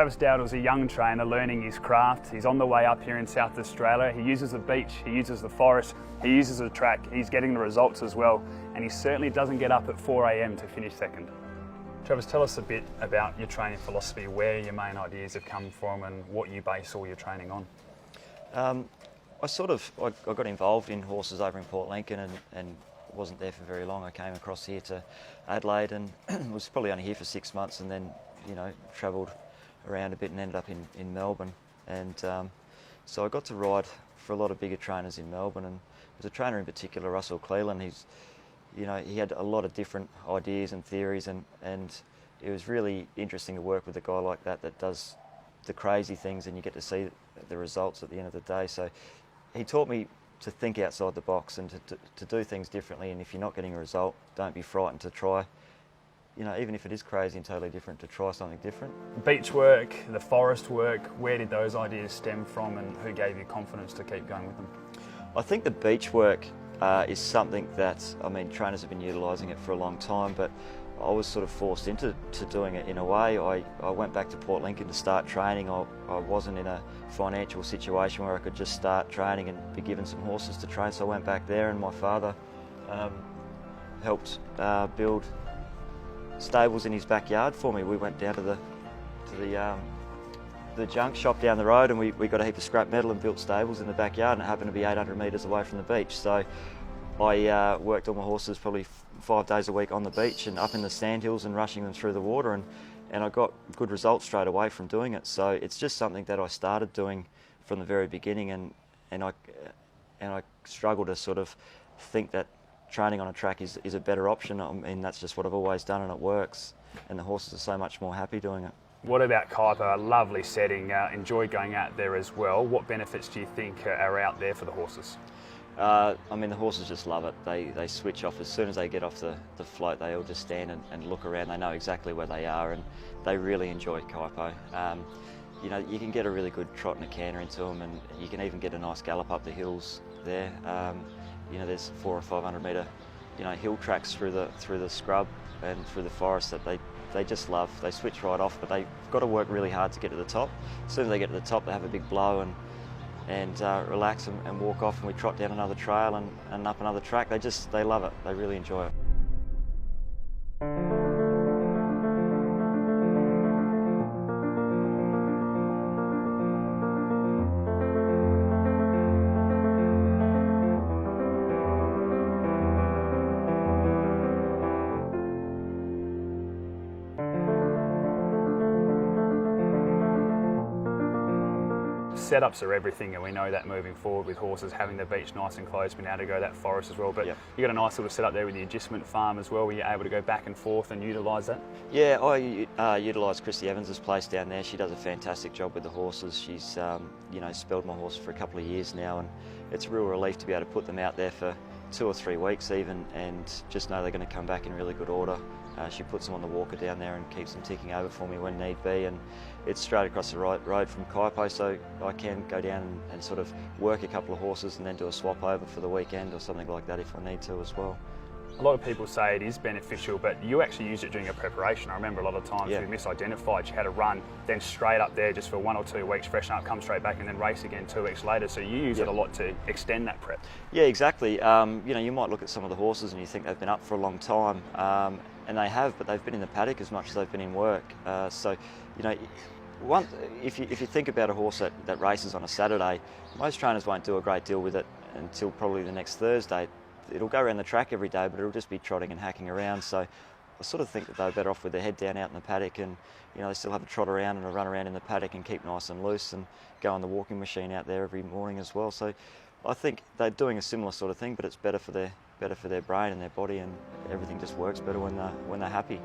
Travis Doudle is a young trainer learning his craft. He's on the way up here in South Australia. He uses the beach, he uses the forest, he uses the track. He's getting the results as well, and he certainly doesn't get up at 4 a.m. to finish second. Travis, tell us a bit about your training philosophy, where your main ideas have come from and what you base all your training on. I got involved in horses over in Port Lincoln and wasn't there for very long. I came across here to Adelaide and was probably only here for 6 months, and then travelled around a bit and ended up in Melbourne. And so I got to ride for a lot of bigger trainers in Melbourne, and there's a trainer in particular, Russell Cleland. He had a lot of different ideas and theories, and it was really interesting to work with a guy like that does the crazy things, and you get to see the results at the end of the day. So he taught me to think outside the box and to do things differently, and if you're not getting a result, don't be frightened to try, even if it is crazy and totally different, to try something different. Beach work, the forest work, where did those ideas stem from, and who gave you confidence to keep going with them? I think the beach work is something that, trainers have been utilising it for a long time, but I was sort of forced into doing it in a way. I went back to Port Lincoln to start training. I wasn't in a financial situation where I could just start training and be given some horses to train, so I went back there, and my father helped build stables in his backyard for me. We went down to the junk shop down the road, and we got a heap of scrap metal and built stables in the backyard, and it happened to be 800 metres away from the beach. So I worked on my horses probably 5 days a week on the beach and up in the sandhills and rushing them through the water, and I got good results straight away from doing it. So it's just something that I started doing from the very beginning, and I struggle to sort of think that training on a track is a better option. That's just what I've always done, and it works, and the horses are so much more happy doing it. What about Kaipo? A lovely setting, enjoy going out there as well. What benefits do you think are out there for the horses? The horses just love it. They switch off as soon as they get off the float. They all just stand and look around. They know exactly where they are, and they really enjoy Kaipo. You can get a really good trot and a canter into them, and you can even get a nice gallop up the hills there. There's 400 or 500 metre, hill tracks through the scrub and through the forest that they just love. They switch right off, but they've got to work really hard to get to the top. As soon as they get to the top, they have a big blow and relax and walk off, and we trot down another trail and up another track. They love it. They really enjoy it. Setups are everything, and we know that moving forward with horses, having the beach nice and close, being able to go that forest as well. But yep. You got a nice little setup there with the agistment farm as well, where you're able to go back and forth and utilise that. Yeah, I utilise Christy Evans' place down there. She does a fantastic job with the horses. She's spelled my horses for a couple of years now, and it's a real relief to be able to put them out there for 2 or 3 weeks even, and just know they're going to come back in really good order. She puts them on the walker down there and keeps them ticking over for me when need be, and it's straight across the road from Kaipo, so I can go down and sort of work a couple of horses and then do a swap over for the weekend or something like that if I need to as well. A lot of people say it is beneficial, but you actually use it during your preparation. I remember a lot of times we misidentified. You had a run, then straight up there just for 1 or 2 weeks, freshen up, come straight back, and then race again 2 weeks later. So you use it a lot to extend that prep. Yeah, exactly. You might look at some of the horses and you think they've been up for a long time, and they have, but they've been in the paddock as much as they've been in work. If you think about a horse that races on a Saturday, most trainers won't do a great deal with it until probably the next Thursday. It'll go around the track every day, but it'll just be trotting and hacking around. So I sort of think that they're better off with their head down out in the paddock, and they still have a trot around and a run around in the paddock and keep nice and loose and go on the walking machine out there every morning as well. So I think they're doing a similar sort of thing, but it's better for their brain and their body, and everything just works better when they're happy.